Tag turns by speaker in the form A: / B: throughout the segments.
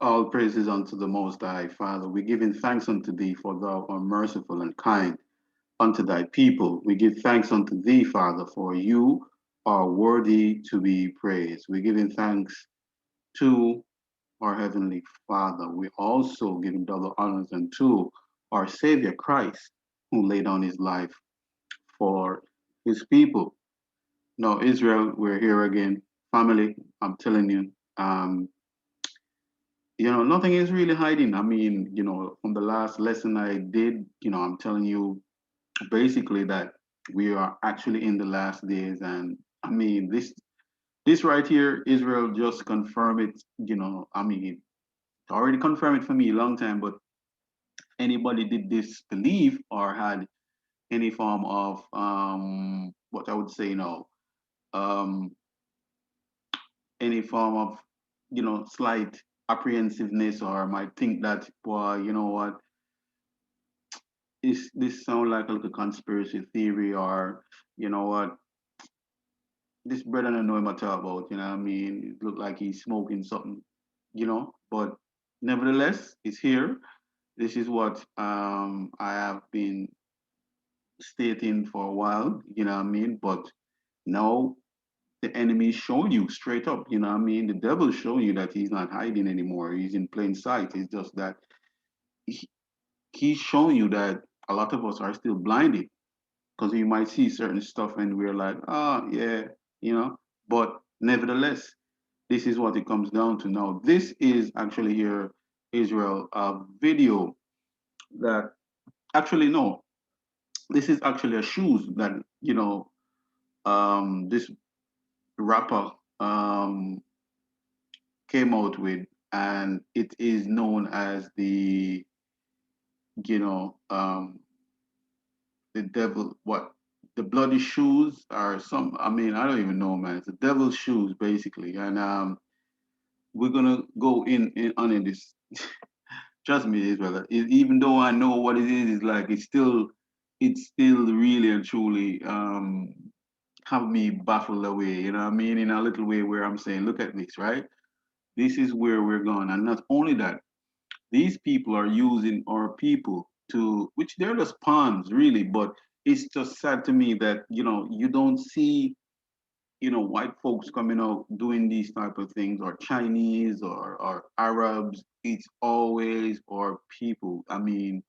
A: All praises unto the Most High, Father. We give in thanks unto thee, for thou art merciful and kind unto thy people. We give thanks unto thee, Father, for you are worthy to be praised. We give in thanks to our Heavenly Father. We also give him double honors unto our Savior Christ, who laid down his life for his people. Now, Israel, we're here again. Family, I'm telling you, nothing is really hiding. I mean, from the last lesson I did, I'm telling you basically that we are actually in the last days. And I mean, this right here, Israel just confirm it, I mean, it already confirmed it for me a long time, but anybody did this believe or had any form of what I would say um any form of slight apprehensiveness or might think that, boy, you know what, is this sound like a little conspiracy theory, or what, this brother I don't know him at all about, I mean, it looked like he's smoking something, but nevertheless, it's here. This is what I have been stating for a while, what I mean? But now the enemy is showing you straight up, what I mean? The devil is showing you that he's not hiding anymore. He's in plain sight. It's just that he, he's showing you that a lot of us are still blinded, because we might see certain stuff and we're like, oh, yeah, you know. But nevertheless, this is what it comes down to. Now, this is actually here, Israel, a video that actually, no, this is actually a shoes that, this rapper came out with, and it is known as you know, um, the devil, what? The bloody shoes are some, I mean, I don't even know, man. It's the devil's shoes, basically. And we're gonna go in on in this. Trust me, Israel. Even though I know what it is like it's still really and truly have me baffled away. You know what I mean? In a little way where I'm saying, look at this, right? This is where we're going. And not only that, these people are using our people to, which they're just pawns, really. But it's just sad to me that, you don't see, white folks coming out doing these type of things, or Chinese or Arabs. It's always our people. I mean,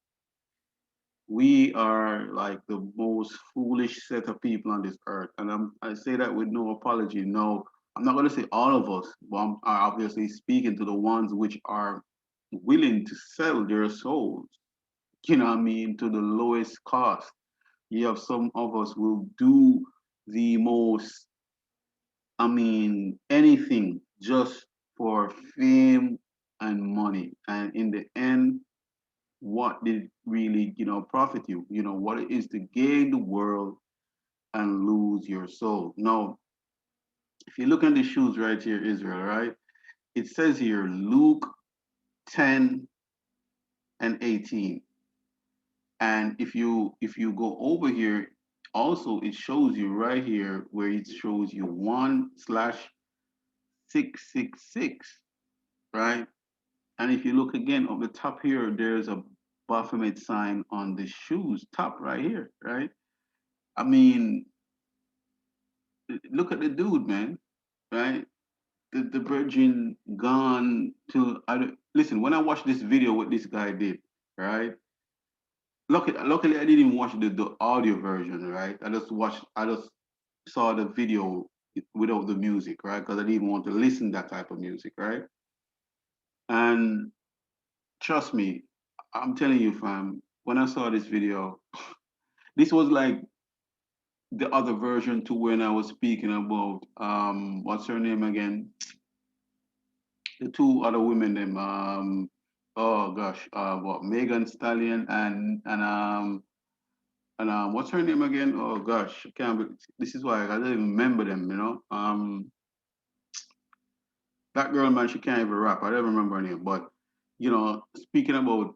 A: we are like the most foolish set of people on this earth. And I say that with no apology. No, I'm not going to say all of us, but I'm obviously speaking to the ones which are willing to sell their souls, what I mean, to the lowest cost. You have some of us will do the most, I mean, anything just for fame and money. And in the end, what did it really, profit you? What it is to gain the world and lose your soul. Now, if you look at the shoes right here, Israel, right? It says here Luke 10 and 18. And if you go over here, also it shows you right here where it shows you 1/666, right? And if you look again up the top here, there's a Baphomet sign on the shoes top right here, right? I mean, look at the dude, man, right? The virgin gone to. Listen, when I watched this video, what this guy did, right? Luckily, I didn't even watch the audio version, right? I just saw the video without the music, right? Because I didn't want to listen that type of music, right? And trust me, I'm telling you, fam, when I saw this video, this was like the other version to when I was speaking about what's her name again? The two other women, them oh gosh, what, Megan Stallion and what's her name again? Oh gosh, I can't. This is why I don't even remember them. That girl, man, she can't even rap. I don't remember her name. But speaking about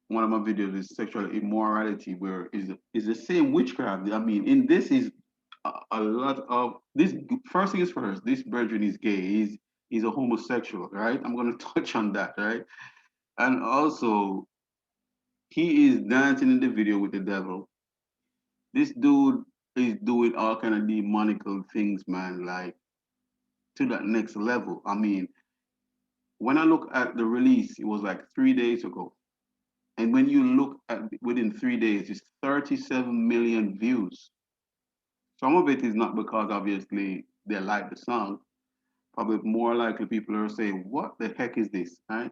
A: one of my videos is sexual immorality, where is the same witchcraft. I mean, in this is a lot of this. First thing is first, this brethren is gay. He's a homosexual, right? I'm going to touch on that, right? And also, he is dancing in the video with the devil. This dude is doing all kind of demonical things, man, like to that next level. I mean, when I look at the release, it was like 3 days ago. And when you look at within 3 days, it's 37 million views. Some of it is not because obviously they like the song. Probably more likely people are saying, what the heck is this? Right?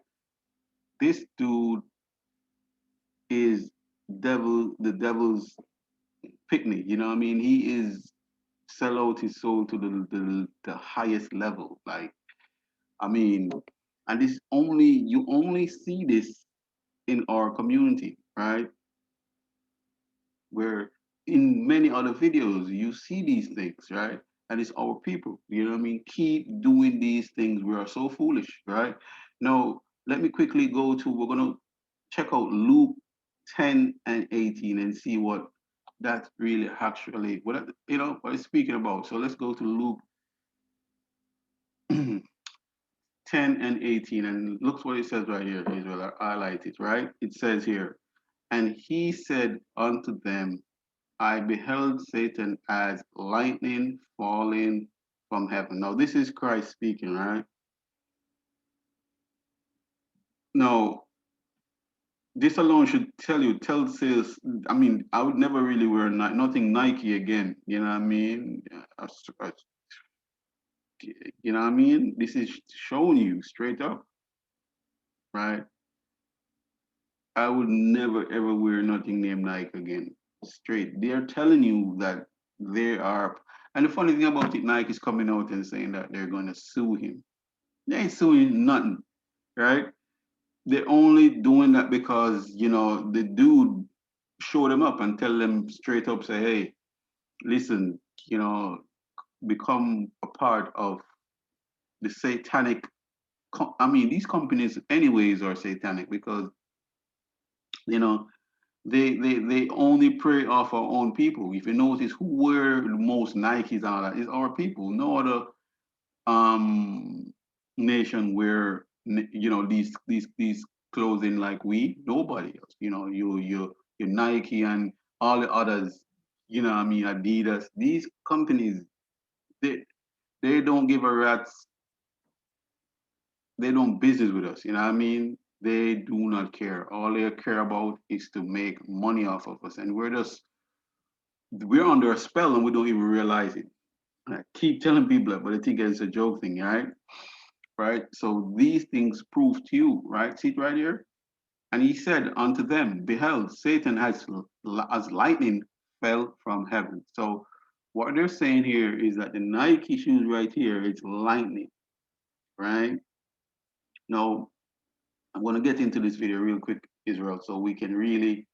A: This dude is the devil's picnic. You know what I mean? He is sell out his soul to the highest level. Like, I mean, and this only you only see this in our community, right? Where in many other videos you see these things, right? And it's our people, you know what I mean? Keep doing these things. We are so foolish, right? Now, let me quickly go to, we're going to check out Luke 10 and 18 and see what that's really actually, what it's speaking about. So let's go to Luke 10 and 18 and look what it says right here, Israel. I highlight it, right? It says here, and he said unto them, I beheld Satan as lightning falling from heaven. Now, this is Christ speaking, right? Now, this alone should tell sales. I mean, I would never really wear nothing Nike again. You know what I mean? You know what I mean? This is showing you straight up, right? I would never ever wear nothing named Nike again. Straight. They're telling you that they are. And the funny thing about it, Nike is coming out and saying that they're going to sue him. They ain't suing nothing, right? They're only doing that because, the dude showed them up and tell them straight up, say, hey, listen, you know, become a part of the satanic. I mean, these companies, anyways, are satanic because, you know, they only prey off our own people. If you notice who wear the most Nikes and all that, is our people. No other nation where these clothing like we, nobody else, your Nike and all the others, I mean, Adidas, these companies, they don't give a rat's, they don't business with us, you know what I mean? They do not care. All they care about is to make money off of us, and we're under a spell and we don't even realize it. I keep telling people that, but I think it's a joke thing, right? Right? So these things prove to you, right? See it right here? And he said unto them, Behold, Satan as lightning fell from heaven. So what they're saying here is that the Nike shoes right here, it's lightning, right? Now, I'm going to get into this video real quick, Israel, so we can really,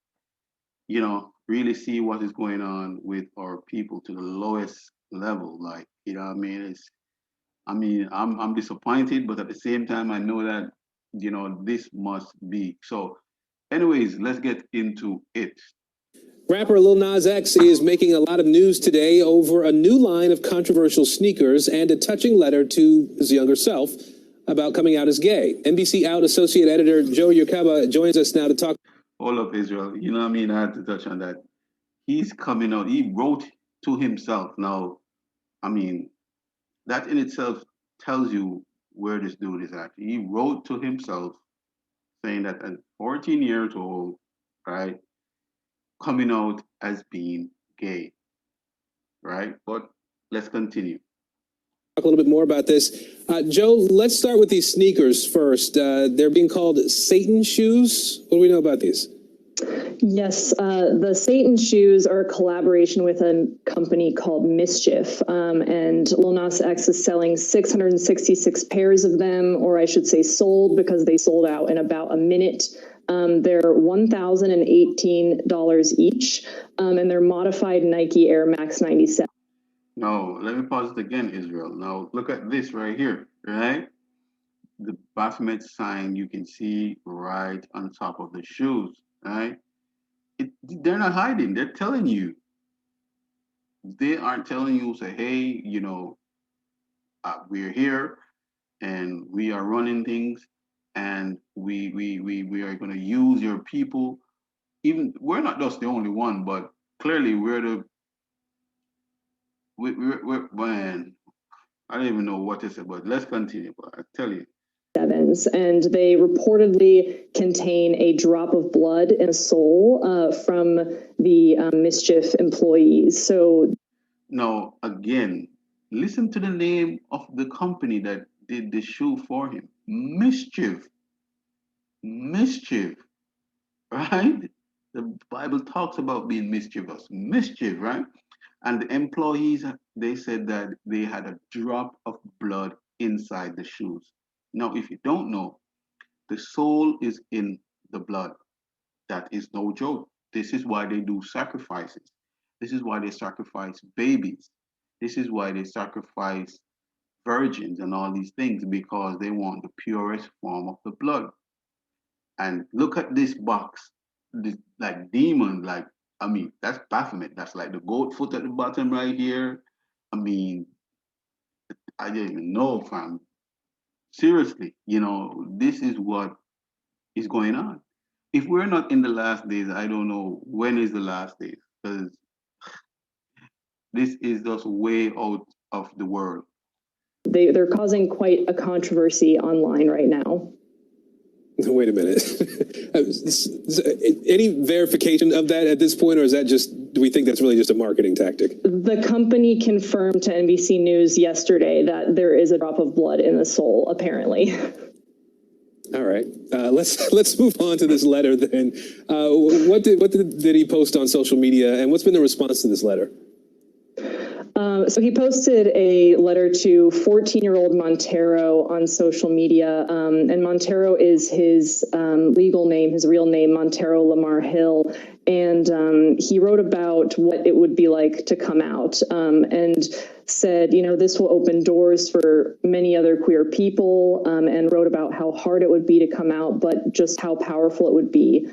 A: really see what is going on with our people to the lowest level. Like, you know what I mean? I'm disappointed, but at the same time, I know that, this must be. So, anyways, let's get into it.
B: Rapper Lil Nas X is making a lot of news today over a new line of controversial sneakers and a touching letter to his younger self about coming out as gay. NBC Out Associate Editor Joe Yurkaba joins us now to talk.
A: All of Israel, you know what I mean? I had to touch on that. He's coming out, he wrote to himself. Now, I mean, that in itself tells you where this dude is at. He wrote to himself saying that at 14 years old, right, coming out as being gay, right? But let's continue.
B: Talk a little bit more about this. Joe, let's start with these sneakers first. They're being called Satan shoes. What do we know about these?
C: Yes, the Satan shoes are a collaboration with a company called Mischief, and Lil Nas X is selling 666 pairs of them, or I should say sold, because they sold out in about a minute. They're $1,018 each, and they're modified Nike Air Max 97.
A: Now, let me pause it again, Israel. Now, look at this right here, right? The Baphomet sign you can see right on top of the shoes, right? They're not hiding. They're telling you. They aren't telling you, say, hey, we're here and we are running things, and we are going to use your people. Even we're not just the only one, but clearly we're the we're man. I don't even know what to say, but let's continue. But I tell you.
C: Sevens, and they reportedly contain a drop of blood in a soul from the Mischief employees. So
A: now, again, listen to the name of the company that did the shoe for him. Mischief. Mischief, right? The Bible talks about being mischievous. Mischief, right? And the employees, they said that they had a drop of blood inside the shoes. Now, if you don't know, the soul is in the blood. That is no joke. This is why they do sacrifices. This is why they sacrifice babies. This is why they sacrifice virgins and all these things, because they want the purest form of the blood. And look at this box, this, like demon, like, I mean, that's Baphomet. That's like the goat foot at the bottom right here. I mean, I didn't even know, fam. Seriously, this is what is going on. If we're not in the last days, I don't know when is the last days, because this is just way out of the world.
C: they're causing quite a controversy online right now.
B: Wait a minute. Any verification of that at this point, or is that just, do we think that's really just a marketing tactic?
C: The company confirmed to NBC News yesterday that there is a drop of blood in the soul, apparently.
B: All right, let's move on to this letter then. What did he post on social media, and what's been the response to this letter?
C: So he posted a letter to 14-year-old Montero on social media, and Montero is his legal name, his real name, Montero Lamar Hill, and he wrote about what it would be like to come out, and said, this will open doors for many other queer people, and wrote about how hard it would be to come out, but just how powerful it would be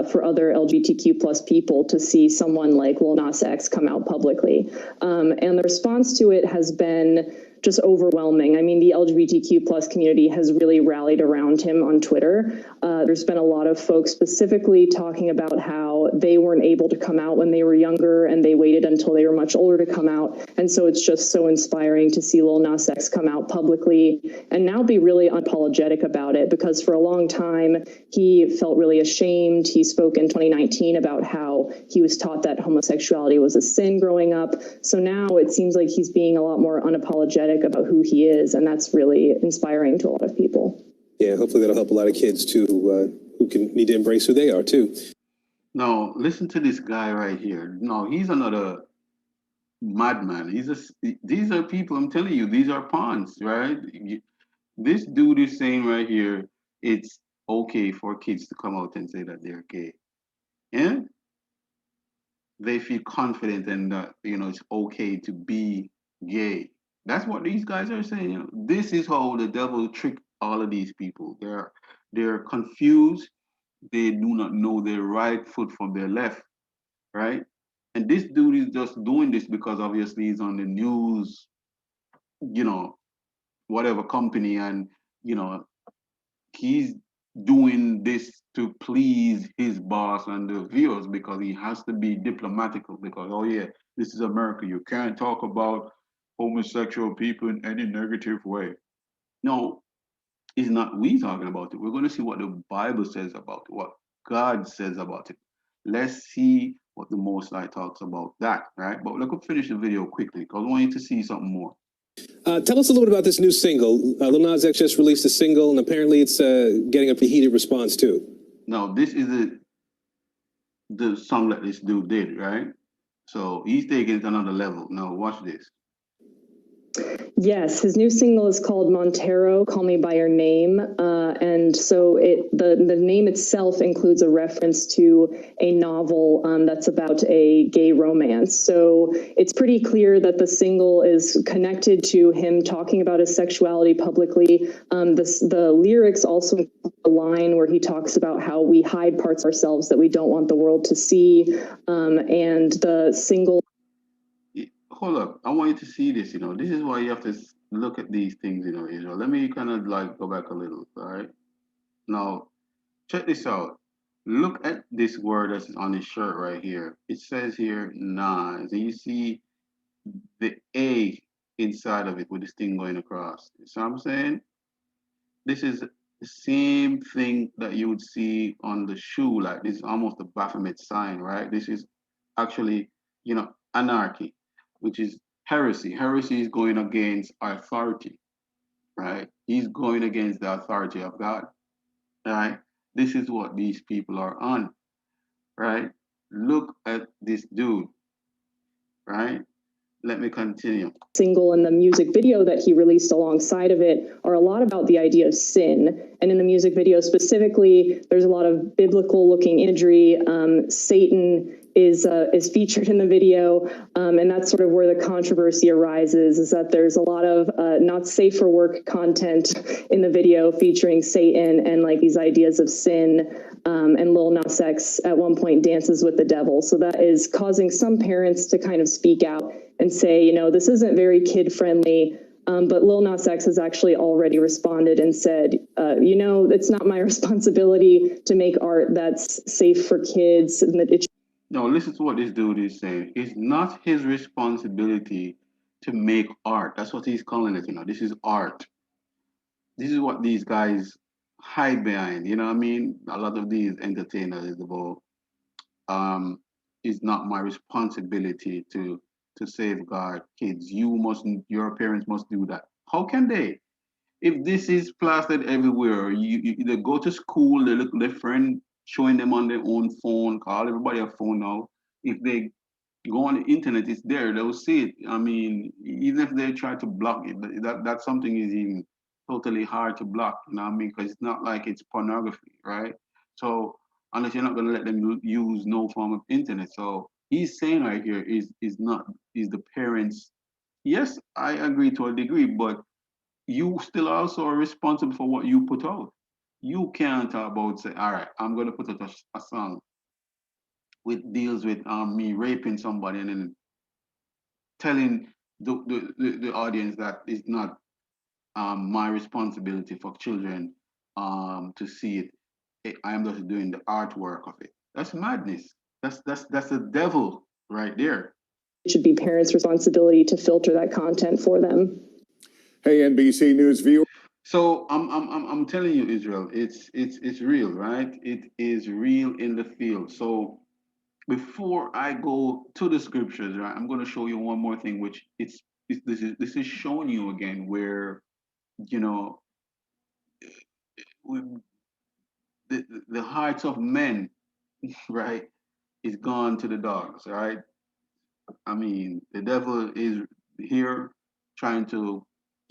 C: for other LGBTQ plus people to see someone like Lil Nas X come out publicly. And the response to it has been just overwhelming. I mean, the LGBTQ plus community has really rallied around him on Twitter. There's been a lot of folks specifically talking about how they weren't able to come out when they were younger, and they waited until they were much older to come out. And so it's just so inspiring to see Lil Nas X come out publicly and now be really unapologetic about it, because for a long time he felt really ashamed. He spoke in 2019 about how he was taught that homosexuality was a sin growing up. So now it seems like he's being a lot more unapologetic about who he is, and that's really inspiring to a lot of people.
B: Yeah, hopefully that'll help a lot of kids too, who can need to embrace who they are too.
A: Now, listen to this guy right here. No, he's another madman. These are people, I'm telling you, these are pawns, right? This dude is saying right here, it's okay for kids to come out and say that they're gay. Yeah? They feel confident and that, it's okay to be gay. That's what these guys are saying. This is how the devil tricked all of these people. They're confused. They do not know their right foot from their left, right? And this dude is just doing this because obviously he's on the news, whatever company, and he's doing this to please his boss and the viewers, because he has to be diplomatical, because, oh yeah, this is America. You can't talk about homosexual people in any negative way. No, it's not we talking about it. We're going to see what the Bible says about it, what God says about it. Let's see what the Most High talks about that, right? But let's finish the video quickly, because I want you to see something more.
B: Tell us a little bit about this new single. Lil Nas X just released a single, and apparently it's getting a heated response too.
A: Now, this is the song that this dude did, right? So he's taking it to another level. Now, watch this.
C: Yes, his new single is called Montero, Call Me By Your Name. And so the name itself includes a reference to a novel that's about a gay romance. So it's pretty clear that the single is connected to him talking about his sexuality publicly. The lyrics also include a line where he talks about how we hide parts of ourselves that we don't want the world to see. And the single...
A: Hold up. I want you to see this. This is why you have to look at these things, Israel. Let me kind of like go back a little, all right? Now, check this out. Look at this word that's on his shirt right here. It says here Nas, and you see the A inside of it with this thing going across. You see what I'm saying? This is the same thing that you would see on the shoe, like this is almost a Baphomet sign, right? This is actually, anarchy, which is heresy. Heresy is going against authority, right? He's going against the authority of God, right? This is what these people are on, right? Look at this dude, right? Let me continue.
C: Single and the music video that he released alongside of it are a lot about the idea of sin. And in the music video specifically, there's a lot of biblical looking imagery. Satan is featured in the video, and that's sort of where the controversy arises, is that there's a lot of not safe for work content in the video featuring Satan and like these ideas of sin. And Lil Nas X at one point dances with the devil. So that is causing some parents to kind of speak out and say, this isn't very kid friendly. But Lil Nas X has actually already responded and said, it's not my responsibility to make art that's safe for kids. And that
A: No, listen to what this dude is saying. It's not his responsibility to make art. That's what he's calling it. This is art. This is what these guys hide behind. You know what I mean? A lot of these entertainers is about, it's not my responsibility to safeguard kids. Your parents must do that. How can they? If this is plastered everywhere, they go to school, they look at their friend showing them on their own phone, call everybody a phone now. If they go on the internet, it's there, they'll see it. I mean, even if they try to block it, that something is even totally hard to block, you know what I mean? Because it's not like it's pornography, right? So unless you're not gonna let them use no form of internet. So he's saying right here is the parents. Yes, I agree to a degree, but you still also are responsible for what you put out. You can't talk about say, all right, I'm gonna put out a song with deals with me raping somebody and then telling the audience that it's not my responsibility for children to see it. I am just doing the artwork of it. That's madness. That's the devil right there.
C: it should be parents' responsibility to filter that content for them.
D: Hey, NBC News viewer.
A: So I'm telling you, Israel, it's real, right? It is real in the field. So before I go to the scriptures, right, I'm going to show you one more thing, which this is showing you again where you know the hearts of men, right, is gone to the dogs, right? I mean, the devil is here trying to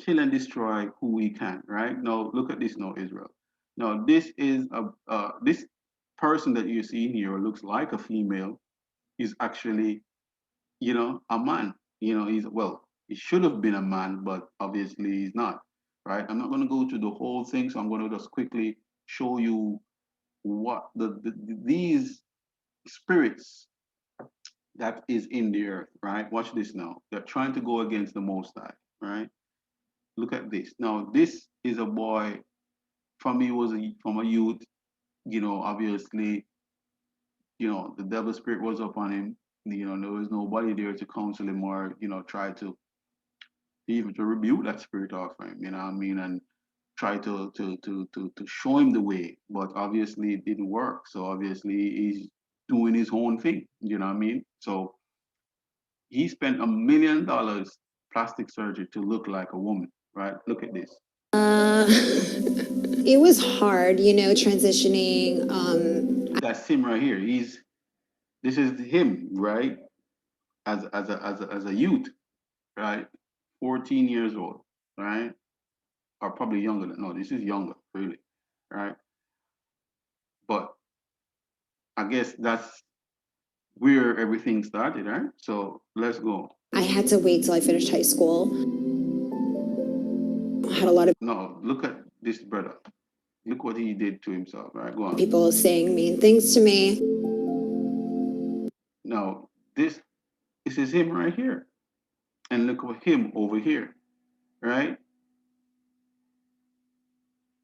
A: kill and destroy who he can, right? Now, look at this now, Israel. Now, this is this person that you see here looks like a female is actually, a man. He should have been a man, but obviously he's not, right? I'm not going to go through the whole thing, so I'm going to just quickly show you what these spirits that is in the earth, right? Watch this now. They're trying to go against the Most High, right? Look at this. Now, this is a boy. From he was from a youth. Obviously, the devil spirit was upon him. There was nobody there to counsel him or try to even to rebuke that spirit off him. You know what I mean? And try to show him the way. But obviously, it didn't work. So obviously, he's doing his own thing. You know what I mean? So he spent $1 million plastic surgery to look like a woman, right? Look at this.
E: It was hard, transitioning.
A: That's him right here. This is him, right? As a youth, right? 14 years old, right? Or probably younger than, no, this is younger, really, right? But I guess that's where everything started, right? So let's go.
E: I had to wait till I finished high school. I had a lot of
A: No, look at this brother. Look what he did to himself, right? Go on.
E: people saying mean things to me.
A: Now, this is him right here. And look at him over here. right?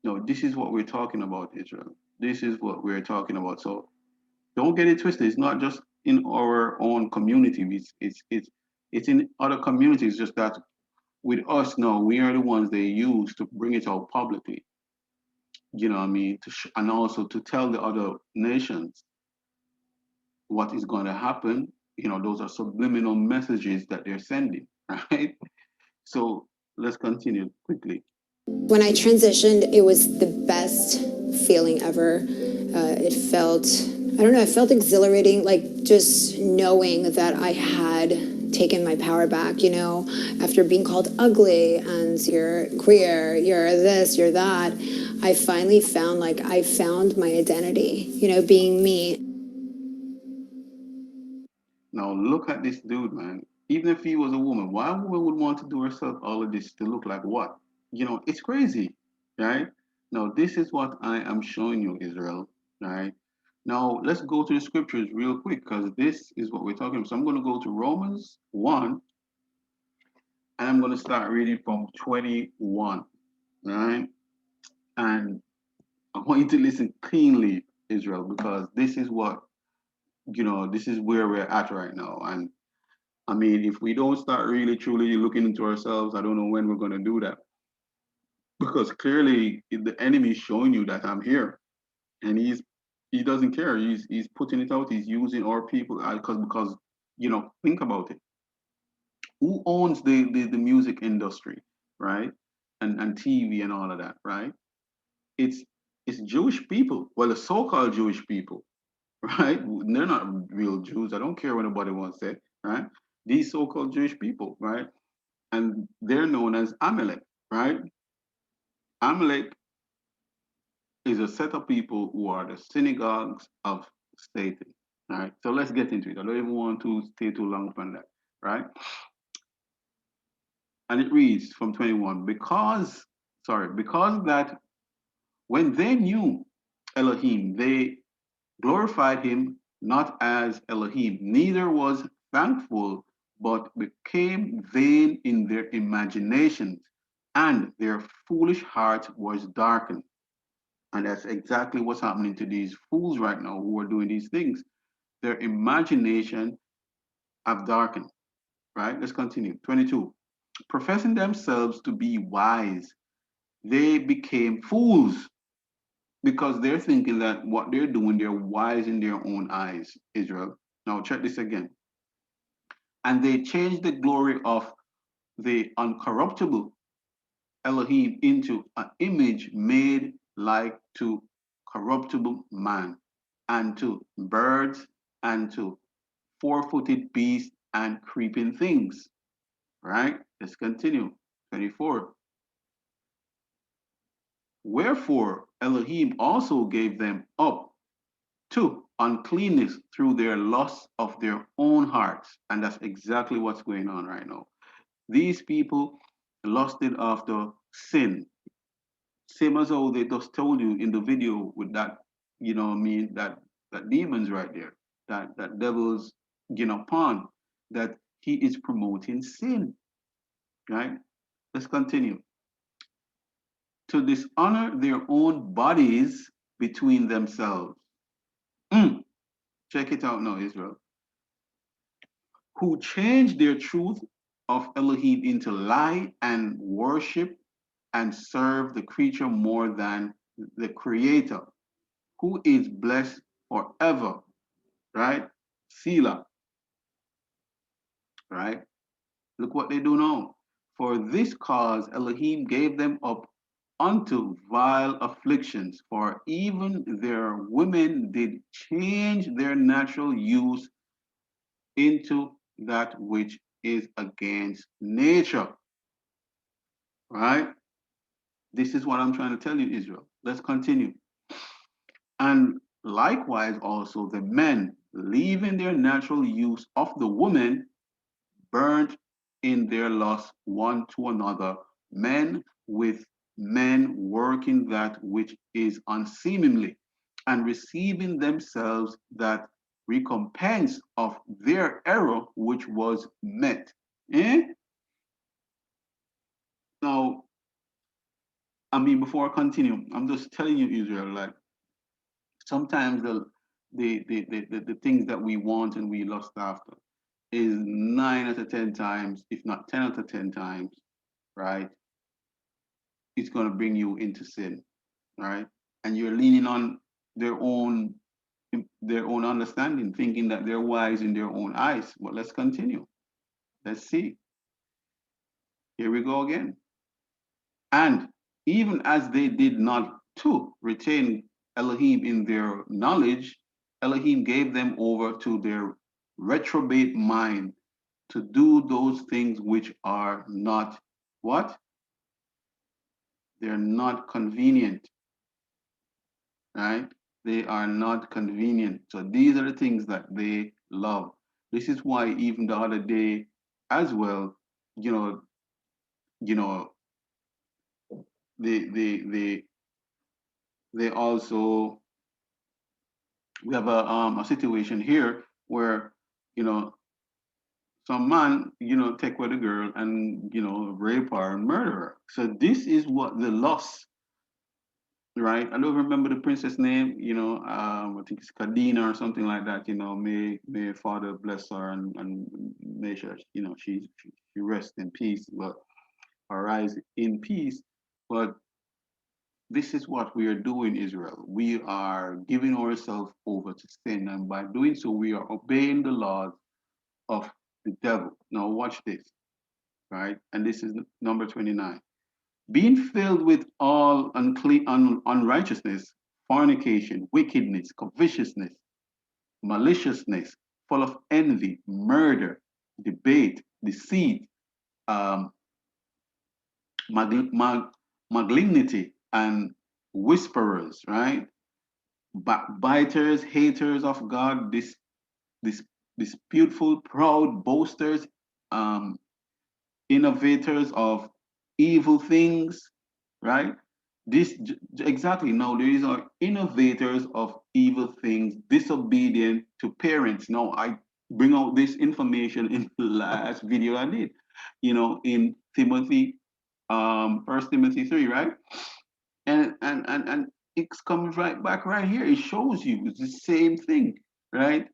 A: No, this is what we're talking about, Israel. This is what we're talking about. So don't get it twisted. It's not just in our own community. It's in other communities. Just that with us now, we are the ones they use to bring it out publicly. You know what I mean? And also to tell the other nations what is going to happen. You know, those are subliminal messages that they're sending, right? So let's continue quickly.
E: When I transitioned, it was the best feeling ever. It felt, I don't know, it felt exhilarating, like just knowing that I had taken my power back, you know, after being called ugly and you're queer, you're this, you're that. I finally found, like, I found my identity, you know, being me.
A: Now look at this dude, man. Even if he was a woman, why a woman would want to do herself all of this to look like what? You know, it's crazy, right? Now this is what I am showing you, Israel, right? Now let's go to the scriptures real quick because this is what we're talking about. So I'm going to go to Romans 1 and I'm going to start reading from 21, right? And I want you to listen cleanly, Israel, because this is what, you know, this is where we're at right now. And I mean, if we don't start really truly looking into ourselves, I don't know when we're going to do that. Because clearly the enemy is showing you that I'm here, and he doesn't care. He's putting it out. He's using our people because you know, think about it. Who owns the music industry, right? And TV and all of that, right? It's it's Jewish people. Well, the so-called Jewish people, right? They're not real Jews. I don't care what anybody wants to say, right? These so-called Jewish people, right? And they're known as Amalek, right? Amalek is a set of people who are the synagogues of Satan, right? So let's get into it. I don't even want to stay too long upon that, right? And it reads from 21, because that when they knew Elohim, they glorified him not as Elohim, neither was thankful, but became vain in their imaginations, and their foolish heart was darkened. And that's exactly what's happening to these fools right now who are doing these things. Their imagination have darkened, right? Let's continue. 22. Professing themselves to be wise, they became fools because they're thinking that what they're doing, they're wise in their own eyes, Israel. Now, check this again. And they changed the glory of the uncorruptible Elohim into an image made like to corruptible man, and to birds, and to four-footed beasts, and creeping things. Right? Let's continue. 24. Wherefore Elohim also gave them up to uncleanness through their lust of their own hearts. And that's exactly what's going on right now. These people lusted after sin. Same as how they just told you in the video with that, you know what I mean, that demons right there, that devil's, you know, pawn, that he is promoting sin, right? Let's continue. To dishonor their own bodies between themselves. Mm, check it out now, Israel. Who changed their truth of Elohim into lie and worship and serve the creature more than the creator, who is blessed forever, right? Selah, right? Look what they do now. For this cause Elohim gave them up unto vile afflictions, for even their women did change their natural use into that which is against nature, right? This is what I'm trying to tell you, Israel. Let's continue. And likewise also the men, leaving their natural use of the woman, burnt in their lust one to another, men with men working that which is unseemly, and receiving themselves that recompense of their error which was met. Eh? Now, I mean, before I continue, I'm just telling you, Israel, like sometimes the things that we want and we lust after is 9 out of 10 times, if not 10 out of 10 times, right? It's going to bring you into sin, right? And you're leaning on their own their own understanding, thinking that they're wise in their own eyes. But let's continue. Let's see. Here we go again. And even as they did not too retain Elohim in their knowledge, Elohim gave them over to their reprobate mind to do those things which are not what? They're not convenient, right? They are not convenient. So these are the things that they love. This is why even the other day as well, you know, you know, they they they they also we have a situation here where you know some man take with a girl and rape her and murder her. So this is what the loss, right? I don't remember the princess name. I think it's Kadina or something like that. May Father bless her and may she rest in peace, but arise in peace. But this is what we are doing, Israel. We are giving ourselves over to sin, and by doing so, we are obeying the laws of the devil. Now, watch this, right? And this is number 29. Being filled with all unrighteousness, fornication, wickedness, covetousness, maliciousness, full of envy, murder, debate, deceit, um, malignity, and whisperers, right? Backbiters, haters of God, this disputeful, proud, boasters, um, innovators of evil things, right? Exactly. Now these are innovators of evil things, disobedient to parents. Now I bring out this information in the last video I did, in Timothy, First Timothy 3, right? And it comes right back right here. It shows you it's the same thing, right?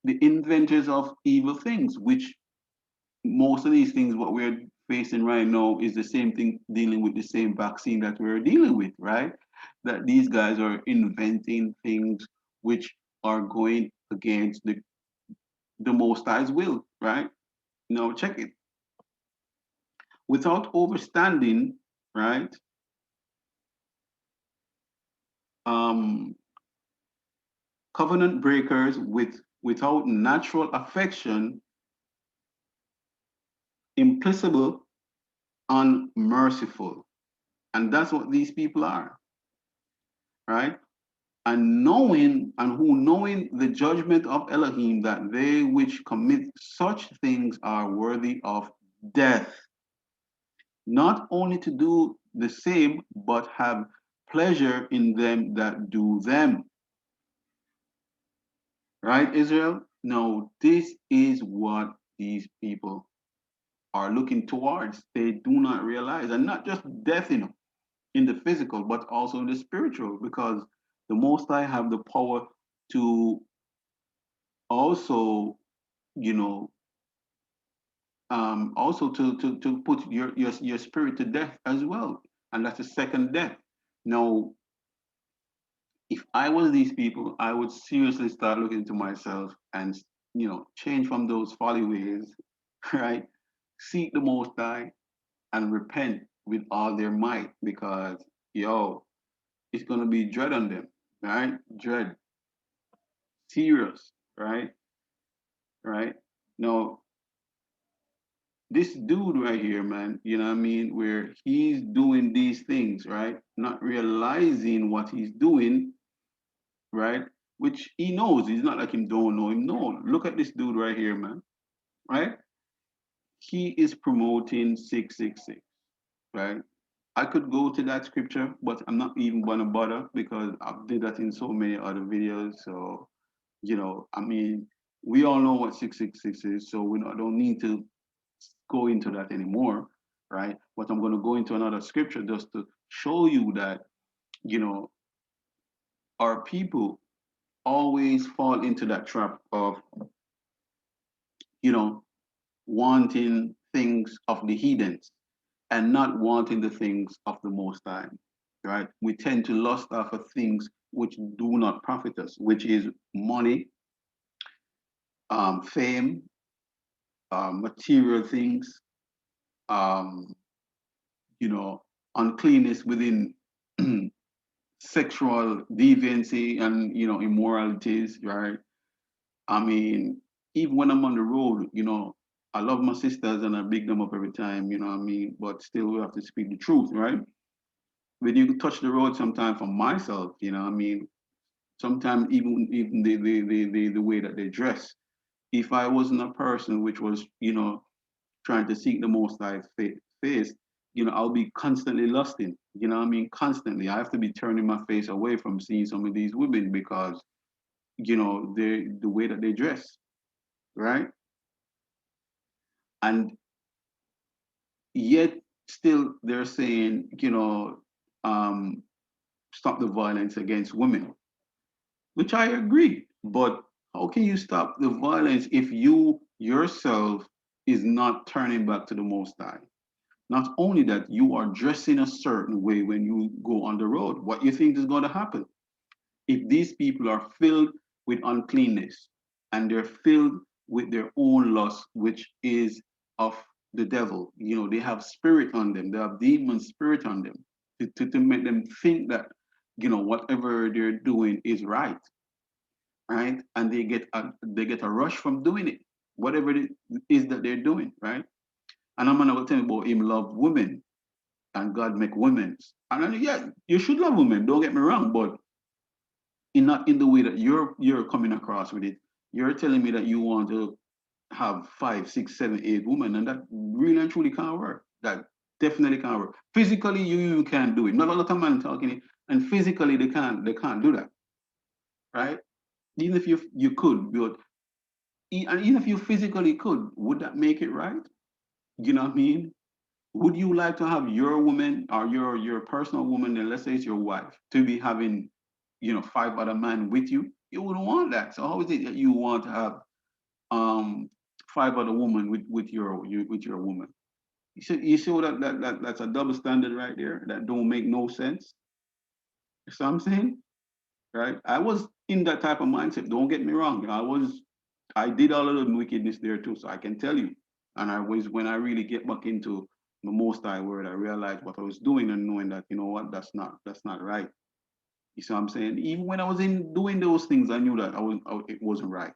A: The inventors of evil things, which most of these things, what we're facing right now, is the same thing, dealing with the same vaccine that we're dealing with, right? That these guys are inventing things which are going against the Most High's will, right? Now, check it. Without overstanding, right? Um, Covenant breakers without natural affection, implacable, unmerciful. And that's what these people are, right? And knowing the judgment of Elohim, that they which commit such things are worthy of death, not only to do the same, but have pleasure in them that do them. Right, Israel? No, this is what these people are looking towards. They do not realize, and not just death, in the physical, but also in the spiritual, because the Most High have the power to also, you know, also to put your spirit to death as well, and that's the second death. Now, if I was these people, I would seriously start looking into myself and change from those folly ways, right? Seek the Most High and repent with all their might, because it's gonna be dread on them, right? Dread, serious, right? Right? Now, this dude right here, man, you know what I mean, where he's doing these things, right? Not realizing what he's doing, right? Which he knows. He's not like him don't know him. No, look at this dude right here, man, right? He is promoting 666, right? I could go to that scripture, but I'm not even gonna bother because I've did that in so many other videos. So, I mean, we all know what 666 is, so don't need to go into that anymore. right? But I'm going to go into another scripture just to show you that, you know, our people always fall into that trap of, you know, wanting things of the heathens and not wanting the things of the Most High, right? We tend to lust after things which do not profit us, which is money, fame, material things, um, you know, uncleanness within sexual deviancy and, you know, immoralities, right? I mean, even when I'm on the road, you know, I love my sisters and I big them up every time, you know what I mean? But still, we have to speak the truth, right? When you touch the road, sometimes for myself, you know what I mean? Sometimes even the way that they dress. If I wasn't a person which was, you know, trying to seek the Most High face, you know, I'll be constantly lusting. You know what I mean? Constantly. I have to be turning my face away from seeing some of these women because, you know, the way that they dress, right? And yet still they're saying, you know, um, stop the violence against women, which I agree. But how can you stop the violence if you yourself is not turning back to the Most High? Not only that, you are dressing a certain way when you go on the road. What you think is going to happen? If these people are filled with uncleanness and they're filled with their own lust, which is of the devil, you know, they have spirit on them, they have demon spirit on them to make them think that, you know, whatever they're doing is right, right? And they get a rush from doing it, whatever it is that they're doing, right? And I'm gonna tell you about him love women and God make women. And yeah, you should love women. Don't get me wrong, but in not in the way that you're coming across with it. You're telling me that you want to have 5, 6, 7, 8 women, and that really and truly can't work. That definitely can't work. Physically, you can't do it. Not a lot of men talking it, and physically they can't do that, right? Even if you could, but and even if you physically could, would that make it right? You know what I mean? Would you like to have your woman or your personal woman, and let's say it's your wife, to be having, you know, 5 other men with you? You wouldn't want that. So how is it that you want to have um 5 other women with your woman? You see what that's a double standard right there. That don't make no sense. You see what I'm saying? Right? I was in that type of mindset. Don't get me wrong. I did all of the wickedness there too. So I can tell you. And I was when I really get back into the Most High Word, I realized what I was doing and knowing that, you know what, that's not right. You see what I'm saying? Even when I was in doing those things, I knew that it wasn't right.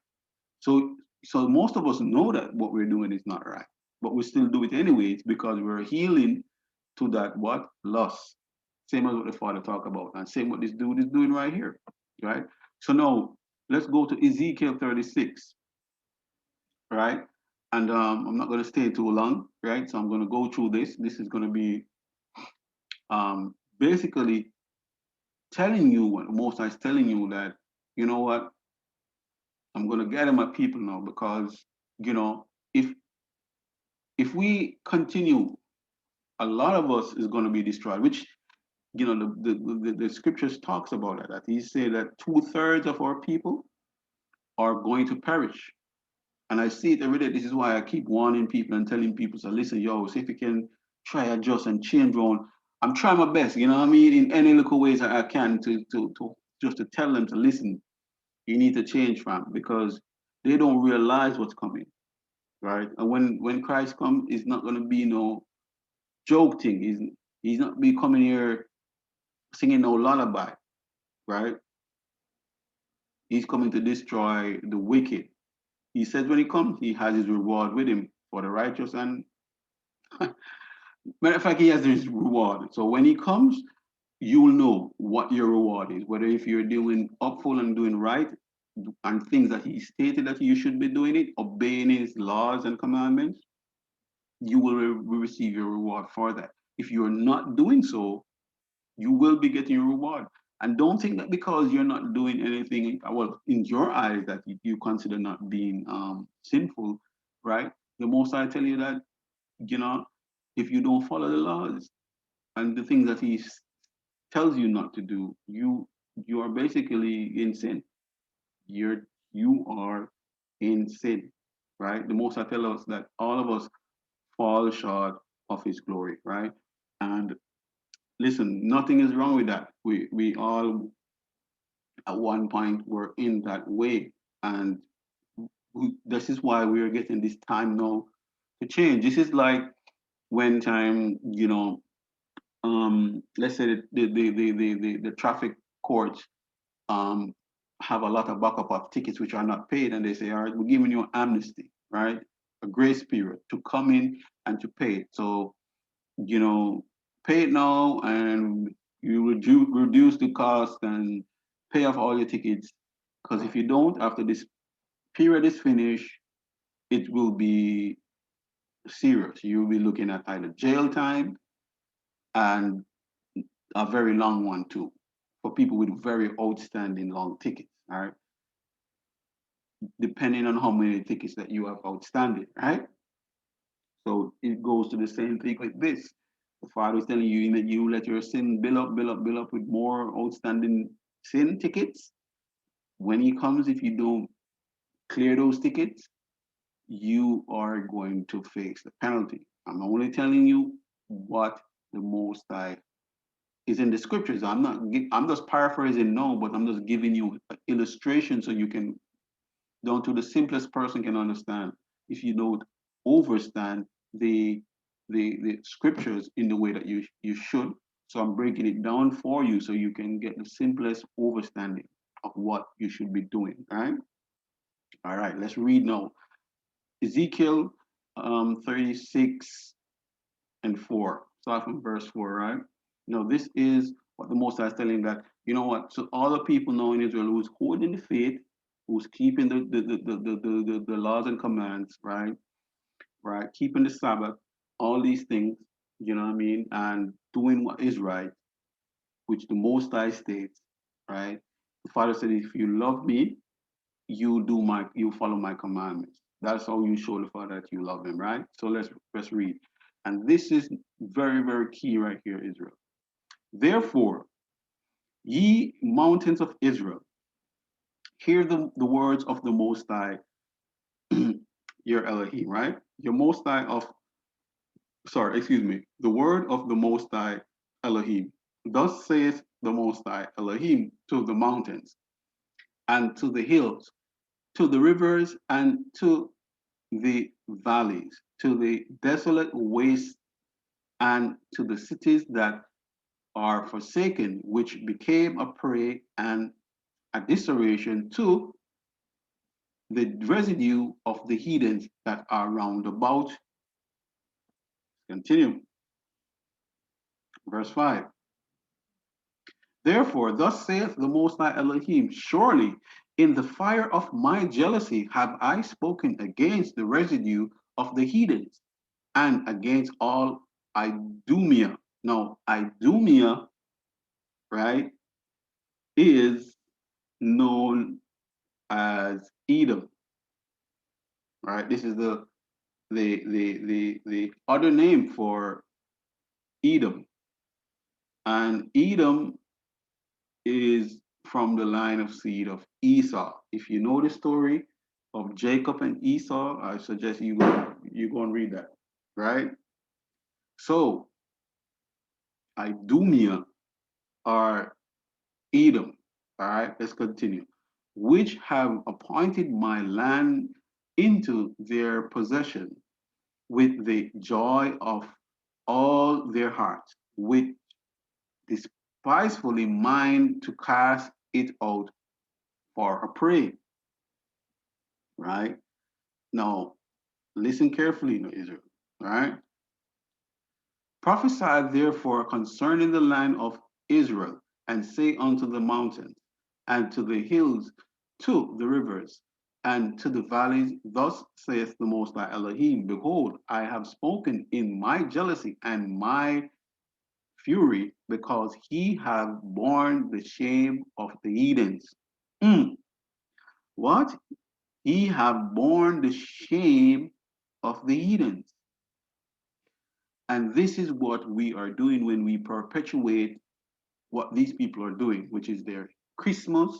A: So most of us know that what we're doing is not right, but we still do it anyway. It's because we're healing to that what lust. Same as what the Father talked about, and same what this dude is doing right here, right? So now let's go to Ezekiel 36, right? And I'm not going to stay too long, right? So I'm going to go through this. This is going to be basically telling you what Most High is telling you that, you know what, I'm going to gather my people now because, you know, if we continue, a lot of us is going to be destroyed, which, you know, the scriptures talks about that he said that 2/3 of our people are going to perish. And I see it every day. This is why I keep warning people and telling people, so listen, yo, see if you can try adjust and change on. I'm trying my best, you know what I mean, in any little ways that I can to just to tell them to listen. You need to change from because they don't realize what's coming, right? And when Christ comes, it's not going to be no joke thing. He's not be coming here singing no lullaby, right? He's coming to destroy the wicked. He says when he comes, he has his reward with him for the righteous. And matter of fact, he has his reward. So when he comes, you'll know what your reward is. Whether if you're doing upful and doing right and things that he stated that you should be doing it, obeying his laws and commandments, you will receive your reward for that. If you're not doing so, you will be getting your reward. And don't think that because you're not doing anything, well, in your eyes that you consider not being sinful, right? The most I tell you that, you know, if you don't follow the laws and the things that he tells you not to do, you are basically in sin. You are in sin, right? The Most High tell us that all of us fall short of His glory, right? And listen, nothing is wrong with that. We all at one point were in that way, and this is why we are getting this time now to change. This is like when time, let's say the traffic courts um, have a lot of backup of tickets which are not paid, and they say, all right, we're giving you an amnesty, right? A grace period to come in and to pay it. So, pay it now and you reduce the cost and pay off all your tickets. Because if you don't, after this period is finished, it will be serious. You'll be looking at either jail time and a very long one too, for people with very outstanding long tickets, all right? Depending on how many tickets that you have outstanding, right? So it goes to the same thing with this. The Father is telling you that you let your sin build up, build up, build up with more outstanding sin tickets. When He comes, if you don't clear those tickets, you are going to face the penalty. I'm only telling you what the Most High is in the scriptures. I'm just paraphrasing now, but I'm just giving you an illustration so you can, down to the simplest person can understand. If you don't overstand the scriptures in the way that you should. So I'm breaking it down for you so you can get the simplest understanding of what you should be doing. All right, let's read now. Ezekiel 36 and 4. Start from verse 4, right? Now, this is what the Most High is telling, that, you know what? So all the people now in Israel who's holding the faith, who's keeping the laws and commands, right? Right, keeping the Sabbath, all these things, you know what I mean, and doing what is right, which the Most High states, right? The Father said, if you love me, you follow my commandments. That's how you show the Father that you love Him, right? So let's read. And this is very, very key right here, Israel. Therefore, ye mountains of Israel, hear the words of the Most High, your Elohim, right? Your Most High the word of the Most High Elohim. Thus saith the Most High Elohim to the mountains and to the hills, to the rivers and to the valleys, to the desolate waste and to the cities that are forsaken, which became a prey and a desolation, to the residue of the heathens that are round about. Continue. Verse 5. Therefore, thus saith the Most High Elohim, surely in the fire of my jealousy have I spoken against the residue of the heathens and against all Idumea. Now, Idumea, right, is known as Edom, right? This is the other name for Edom. And Edom is from the line of seed of Esau. If you know the story of Jacob and Esau, I suggest you go and read that, right? So Idumea are Edom. All right, let's continue. Which have appointed my land into their possession with the joy of all their hearts, with despisefully mind to cast it out for a prey. Right? Now, listen carefully, Israel. All right? Prophesy therefore concerning the land of Israel, and say unto the mountains, and to the hills, to the rivers, and to the valleys, thus saith the Most High Elohim, behold, I have spoken in my jealousy and my fury, because he have borne the shame of the heathens. What? He have borne the shame of the heathens. And this is what we are doing when we perpetuate what these people are doing, which is their Christmas,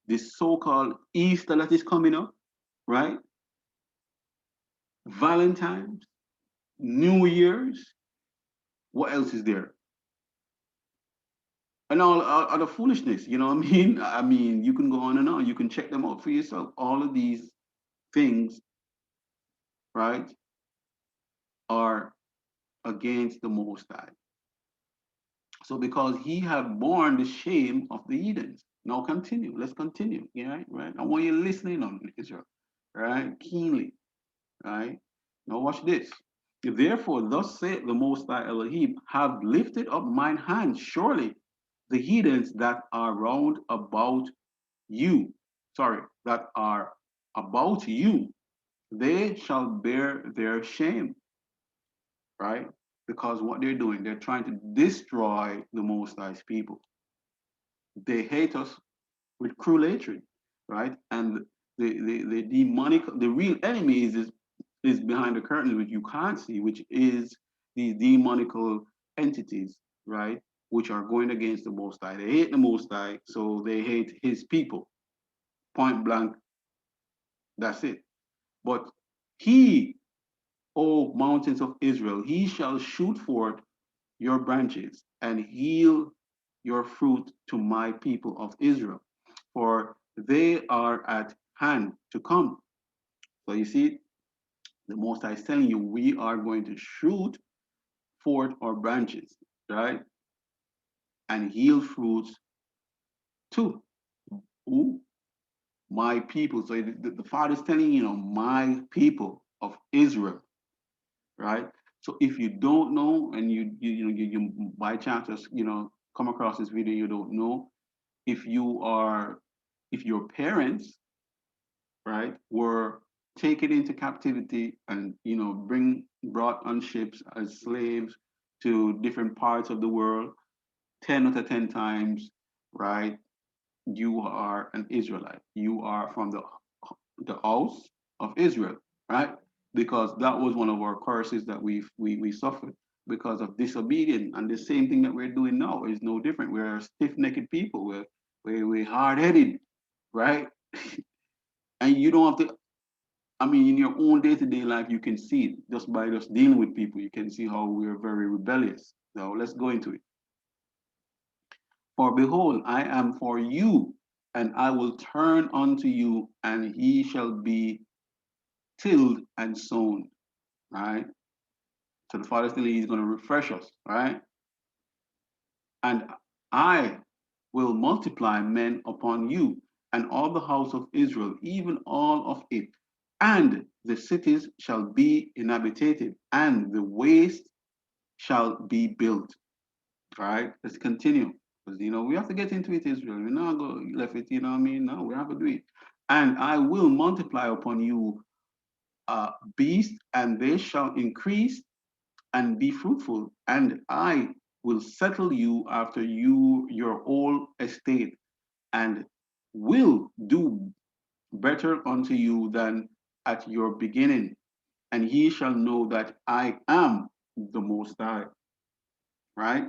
A: this so-called Easter that is coming up, right? Valentine's, New Year's, what else is there? And all other foolishness, you know what I mean? I mean, you can go on and on. You can check them out for yourself. All of these things, right, are against the Most High. So because he have borne the shame of the heathens. Now continue. Let's continue. Yeah, right. I want you listening on Israel, right? Keenly, right? Now watch this. Therefore, thus saith the Most High Elohim, have lifted up mine hand, surely the heathens that are round about you, sorry, that are about you, they shall bear their shame, right? Because what they're doing, they're trying to destroy the Most High's people. They hate us with cruel hatred, right? And the demonic, the real enemy is behind the curtain, which you can't see, which is these demonical entities, right? Which are going against the Most High. They hate the Most High, so they hate his people. Point blank, that's it. But he, O mountains of Israel, he shall shoot forth your branches and heal your fruit to my people of Israel, for they are at hand to come. So you see, the Most High is telling you, we are going to shoot forth our branches, right? And heal fruits to who? My people. So the Father is telling you, my people of Israel, right? So if you don't know, and you by chance just come across this video, you don't know, if your parents, right, were taken into captivity and brought on ships as slaves to different parts of the world, 10 out of 10 times, right, you are an Israelite. You are from the house of Israel, right? Because that was one of our curses that we suffered because of disobedience. And the same thing that we're doing now is no different. We're stiff-necked people. We're hard-headed, right? And you don't have to. I mean, in your own day-to-day life, you can see it just by just dealing with people. You can see how we're very rebellious. Now let's go into it. For behold, I am for you, and I will turn unto you, and he shall be tilled and sown. Right? So the Father still is going to refresh us, right? And I will multiply men upon you, and all the house of Israel, even all of it. And the cities shall be inhabited, and the waste shall be built. All right, let's continue. Because we have to get into it, Israel. We're not going to left it, you know what I mean? No, we have to do it. And I will multiply upon you beasts, and they shall increase and be fruitful, and I will settle you after your whole estate, and will do better unto you than at your beginning. And ye shall know that I am the Most High. Right?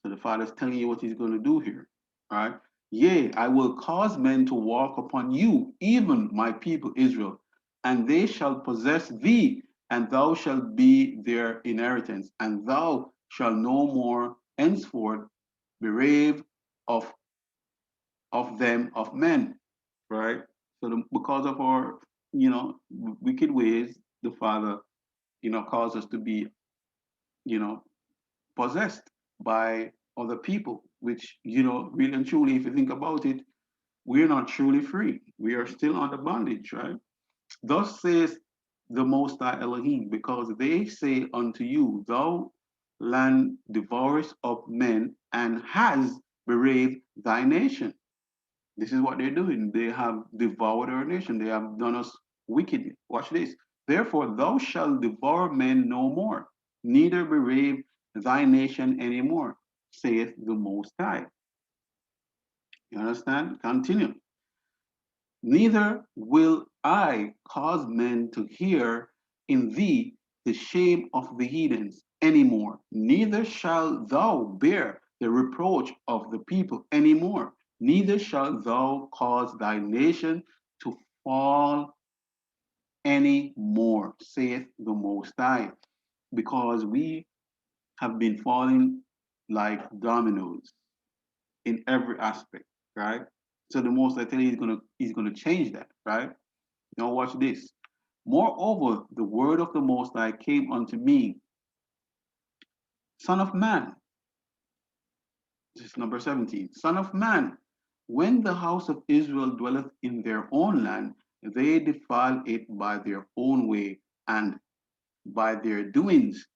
A: So the Father's telling you what he's going to do here. Right? Yea, I will cause men to walk upon you, even my people Israel, and they shall possess thee, and thou shalt be their inheritance, and thou shalt no more henceforth berave of them of men. Right? So because of our wicked ways, the Father caused us to be you know possessed by other people, which, really and truly, if you think about it, we're not truly free. We are still under bondage, right? Thus says the Most High Elohim, because they say unto you, thou land devourest of men, and has bereaved thy nation. This is what they're doing. They have devoured our nation. They have done us wickedly. Watch this. Therefore, thou shalt devour men no more, neither bereave thy nation anymore, saith the Most High. You understand? Continue. Neither will I cause men to hear in thee the shame of the heathens anymore, neither shalt thou bear the reproach of the people anymore, neither shalt thou cause thy nation to fall any more, saith the Most High, because we have been falling like dominoes in every aspect, right? So the Most High tell you he's gonna change that, right? Now watch this. Moreover, the word of the Most High came unto me, Son of man. This is number 17. Son of man, when the house of Israel dwelleth in their own land, they defile it by their own way and by their doings.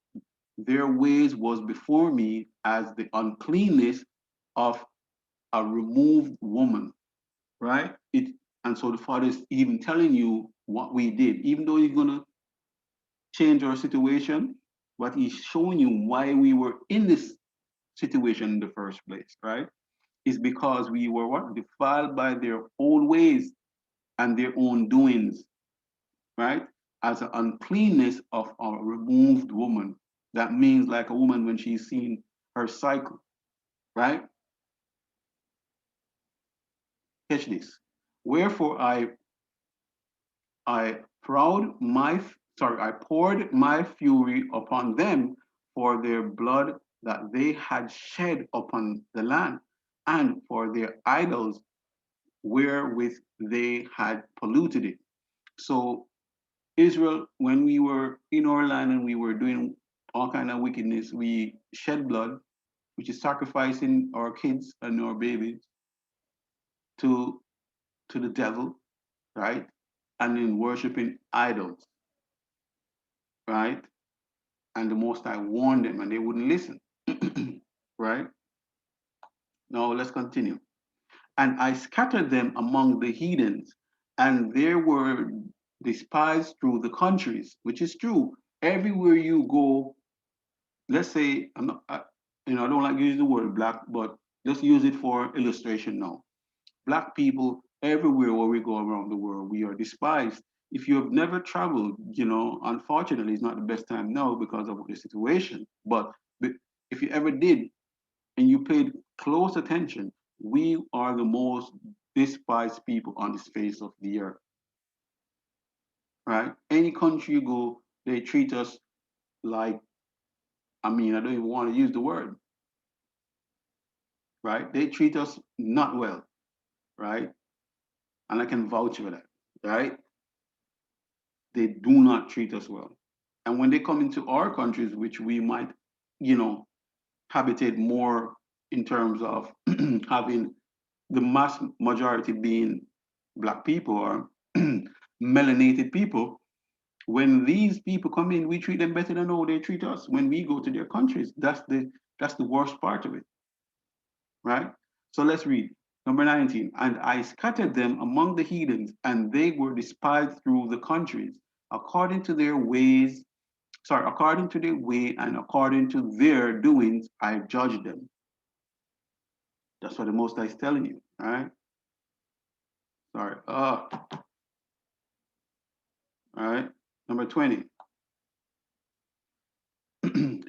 A: Their ways was before me as the uncleanness of a removed woman, right? And so the Father is even telling you what we did, even though he's gonna change our situation, but he's showing you why we were in this situation in the first place, right? Is because we were what? Defiled by their own ways and their own doings, right? As an uncleanness of a removed woman. That means like a woman when she's seen her cycle, right? Catch this. Wherefore I proud my I poured my fury upon them for their blood that they had shed upon the land, and for their idols wherewith they had polluted it. So Israel, when we were in our land and we were doing all kind of wickedness, we shed blood, which is sacrificing our kids and our babies to to the devil, right? And in worshiping idols, right? And the Most High warned them and they wouldn't listen, right? Now let's continue. And I scattered them among the heathens, and they were despised through the countries, which is true. Everywhere you go, let's say, I'm not, I don't like to use the word black, but just use it for illustration now. Black people, everywhere where we go around the world, we are despised. If you have never traveled, unfortunately, it's not the best time now because of the situation. But if you ever did and you paid close attention, we are the most despised people on this face of the earth, right? Any country you go, they treat us like, I don't even want to use the word, right? They treat us not well, right? And I can vouch for that, right? They do not treat us well. And when they come into our countries, which we might, you know, habitate more in terms of having the mass majority being black people or melanated people, when these people come in, we treat them better than how they treat us. When we go to their countries, that's the worst part of it, right? So let's read. Number 19, and I scattered them among the heathens, and they were despised through the countries, according to their ways, according to their way and according to their doings, I judged them. That's what the Most High is telling you, all right? Sorry. All right. Number 20.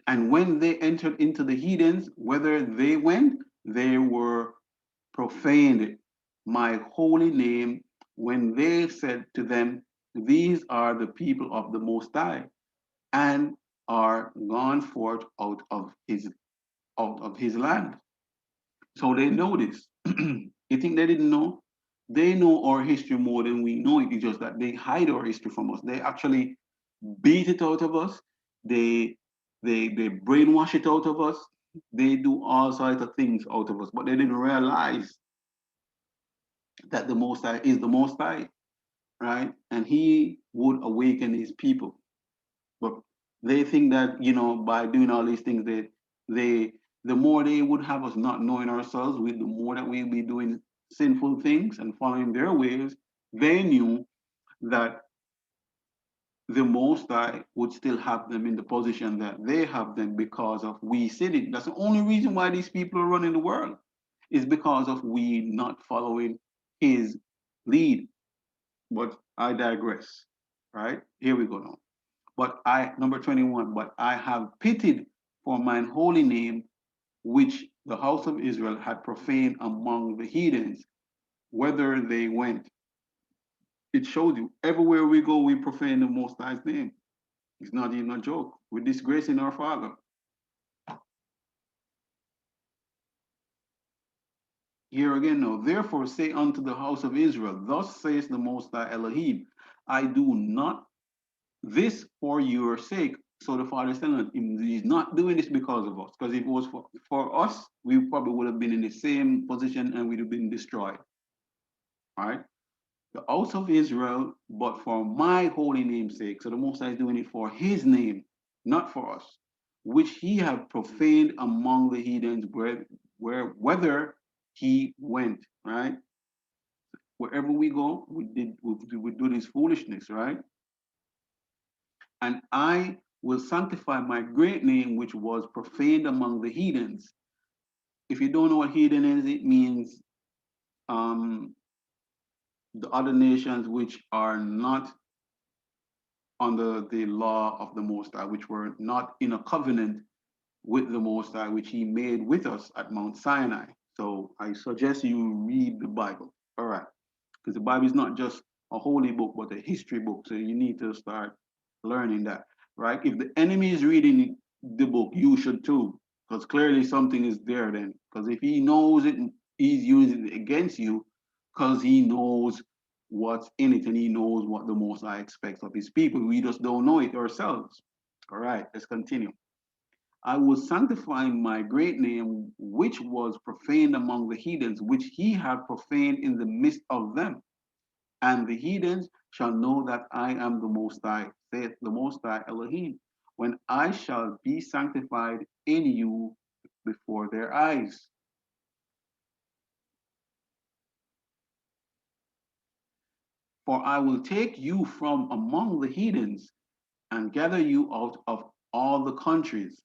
A: And when they entered into the heathens, whether they went, they were profaned my holy name when they said to them, these are the people of the Most High, and are gone forth out of his land. So they know this. You think they didn't know? They know our history more than we know it. It's just that they hide our history from us. They actually beat it out of us. They they brainwash it out of us. They do all sorts of things out of us, but they didn't realize that the Most High is the Most High, right? And He would awaken His people. But they think that by doing all these things, they the more they would have us not knowing ourselves, with the more that we'll be doing sinful things and following their ways. They knew that the Most High would still have them in the position that they have them because of we sinning. That's the only reason why these people are running the world, is because of we not following His lead. But I digress. Right? Here we go now. number 21, but I have pitied for mine holy name, which the house of Israel had profaned among the heathens, whether they went. It shows you everywhere we go, we profane the Most High's name. It's not even a joke. We're disgracing our Father. Here again now, therefore say unto the house of Israel, thus says the Most High Elohim, I do not this for your sake. So the Father is telling us he's not doing this because of us. Because if it was for us, we probably would have been in the same position and we'd have been destroyed. All right. The house of Israel, but for my holy name's sake. So the Most High is doing it for his name, not for us, which he have profaned among the heathens whether he went, right? Wherever we go, we do this foolishness, right? And I will sanctify my great name, which was profaned among the heathens. If you don't know what heathen is, it means the other nations which are not under the law of the Most High, which were not in a covenant with the Most High, which he made with us at Mount Sinai. So I suggest you read the Bible. All right. Because the Bible is not just a holy book, but a history book. So you need to start learning that, right? If the enemy is reading the book, you should too, because clearly something is there then. Because if he knows it, he's using it against you because he knows what's in it and he knows what the Most High expects of his people. We just don't know it ourselves. All right, let's continue. I will sanctify my great name, which was profaned among the heathens, which he had profaned in the midst of them. And the heathens shall know that I am the Most High, saith the Most High Elohim, when I shall be sanctified in you before their eyes. For I will take you from among the heathens and gather you out of all the countries.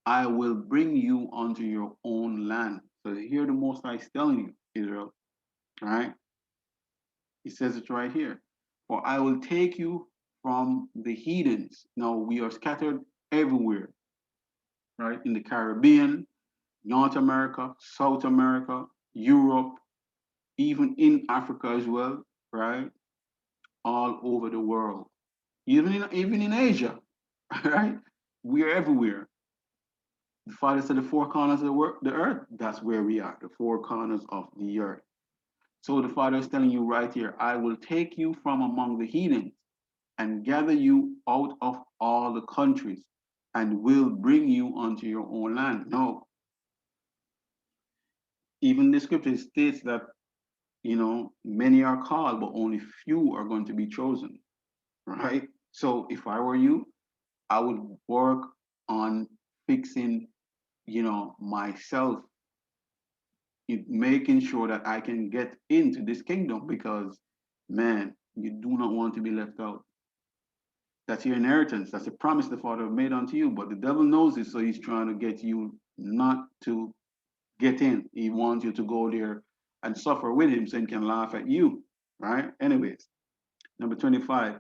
A: I will bring you unto your own land. So here the Most High is telling you, Israel, right? He says it right here. For I will take you from the heathens. Now we are scattered everywhere, right? In the Caribbean, North America, South America, Europe, even in Africa as well, right? All over the world, even in Asia, right? We are everywhere. The Father said the four corners of the earth, that's where we are, the four corners of the earth. So the Father is telling you right here, I will take you from among the heathens and gather you out of all the countries and will bring you unto your own land. No, even the scripture states that, many are called, but only few are going to be chosen, right? So if I were you, I would work on fixing, myself, making sure that I can get into this kingdom because, man, you do not want to be left out. That's your inheritance. That's a promise the Father made unto you. But the devil knows it, so he's trying to get you not to get in. He wants you to go there and suffer with him so he can laugh at you, right? Anyways, number 25.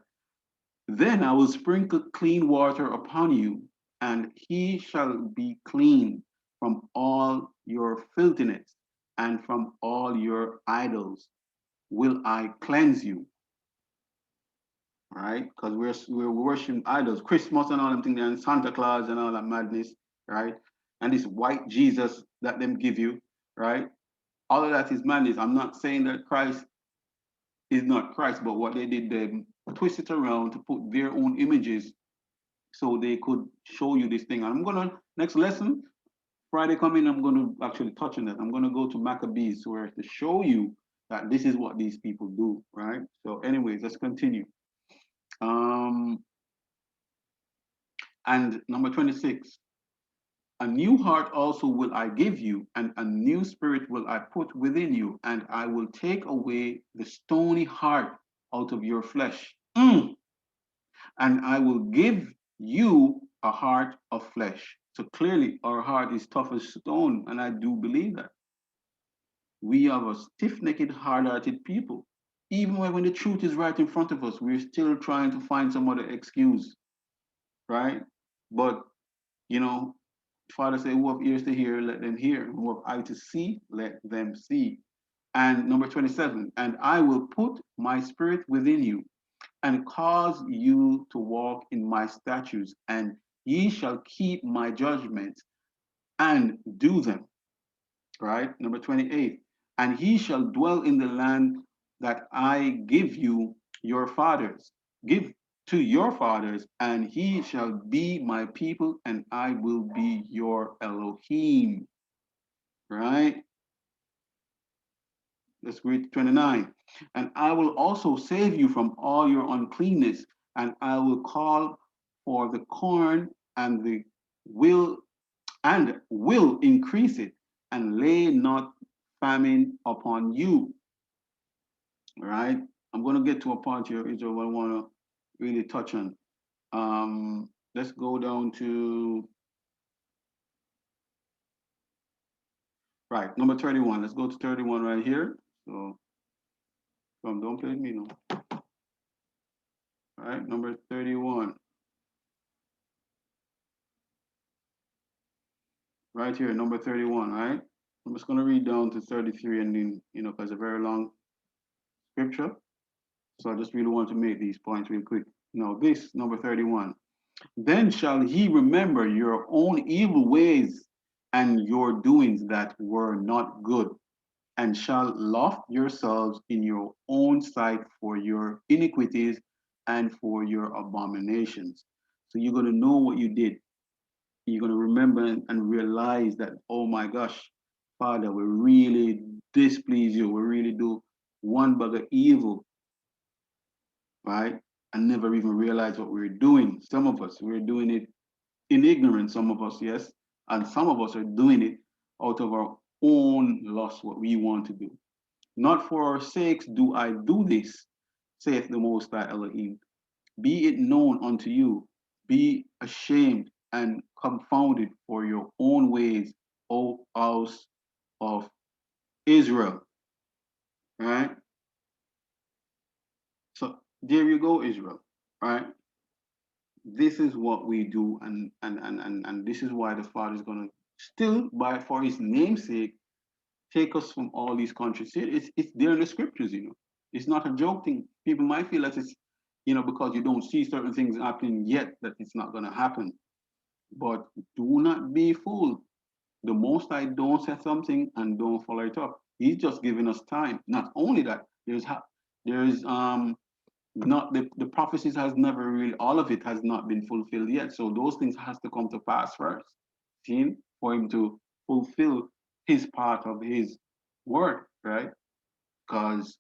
A: Then I will sprinkle clean water upon you, and he shall be clean from all your filthiness, and from all your idols will I cleanse you. Right? Because we're worshiping idols, Christmas and all them things, and Santa Claus and all that madness, right? And this white Jesus that them give you, right? All of that is madness. I'm not saying that Christ is not Christ, but what they did, they twist it around to put their own images so they could show you this thing. And I'm gonna next lesson, Friday coming, I'm gonna actually touch on that. I'm gonna go to Maccabees where to show you that this is what these people do, right? So, anyways, let's continue. And number 26, a new heart also will I give you, and a new spirit will I put within you, and I will take away the stony heart out of your flesh. And I will give you a heart of flesh. So clearly, our heart is tough as stone, and I do believe that. We are a stiff-necked, hard-hearted people. Even when the truth is right in front of us, we're still trying to find some other excuse. right? But, you know, Father said, who have ears to hear, let them hear. Who have eyes to see, let them see. And number 27, and I will put my spirit within you and cause you to walk in my statutes, and ye shall keep my judgments and do them. Right? Number 28, and he shall dwell in the land that I give you, your fathers, give to your fathers, and he shall be my people, and I will be your Elohim. Right? Let's read 29. And I will also save you from all your uncleanness, and I will call for the corn and the will will increase it, and lay not famine upon you. All right. I'm going to get to a part here, Israel, I want to really touch on. Let's go down to, right, number 31. Let's go to 31 right here. So, don't play with me no. All right, number 31. Right here, number 31, right? I'm just going to read down to 33 and then, because it's a very long scripture. So I just really want to make these points real quick. Now, this, number 31. Then shall he remember your own evil ways and your doings that were not good, and shall loft yourselves in your own sight for your iniquities and for your abominations. So you're going to know what you did. You're going to remember and realize that, oh my gosh, Father, we really displease you. We really do one bag of evil, right? And never even realize what we're doing. Some of us, we're doing it in ignorance, some of us, yes. And some of us are doing it out of our own lust, what we want to do. Not for our sakes do I do this, saith the Most High Elohim. Be it known unto you, be ashamed and confounded for your own ways, O house of Israel. Right? So there you go, Israel. Right? This is what we do, and this is why the Father is gonna still, by for his name's sake, take us from all these countries. It's there in the scriptures. It's not a joke thing. People might feel that it's, because you don't see certain things happening yet, that it's not gonna happen. But do not be fooled. The Most High don't say something and don't follow it up. He's just giving us time. Not only that, there's not the prophecies has never really, all of it has not been fulfilled yet. So those things has to come to pass first. See, for him to fulfill his part of his word, right? Because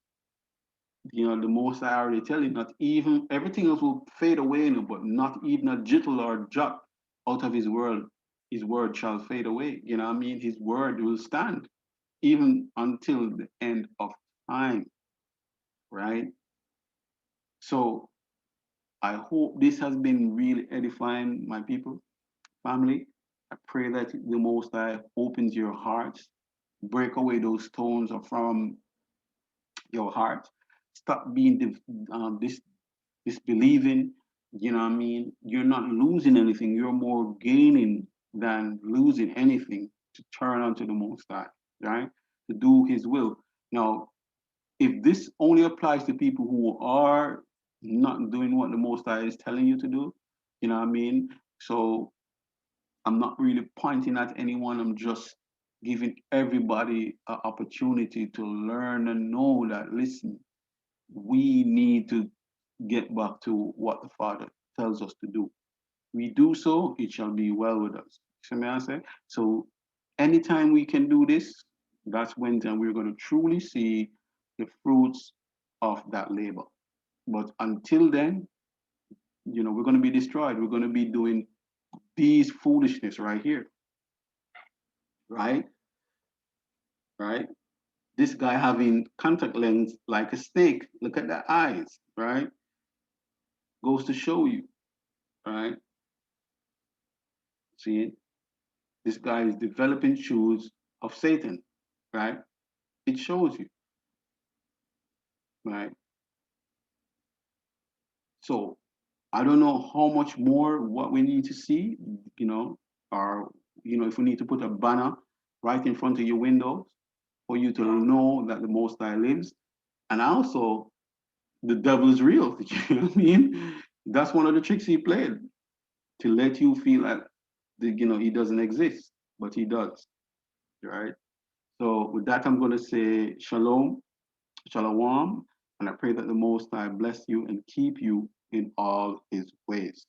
A: the Most High already tell you, not even everything else will fade away, but not even a jittle or jot out of his word. His word shall fade away. You know what I mean? His word will stand even until the end of time, right? So I hope this has been really edifying, my people, family. I pray that the Most High opens your hearts, break away those stones from your heart. Stop being disbelieving. You know what I mean? You're not losing anything. You're more gaining than losing anything to turn unto the Most High, right? To do His will. Now, if this only applies to people who are not doing what the Most High is telling you to do, you know what I mean? So I'm not really pointing at anyone. I'm just giving everybody an opportunity to learn and know that, listen, we need to get back to what the Father tells us to do. We do so, it shall be well with us. See what I say? So anytime we can do this, that's when then we're going to truly see the fruits of that labor. But until then, we're going to be destroyed. We're going to be doing these foolishness right here, right? Right? This guy having contact lens like a snake. Look at the eyes, right? Goes to show you, right? See, this guy is developing shoes of Satan, right? It shows you, right? So I don't know how much more what we need to see, or if we need to put a banner right in front of your windows for you to know that the Most High lives. And also, the devil is real. You know what I mean? That's one of the tricks he played, to let you feel like he doesn't exist, but he does. Right? So with that, I'm going to say shalom, shalom, and I pray that the Most High bless you and keep you in all his ways.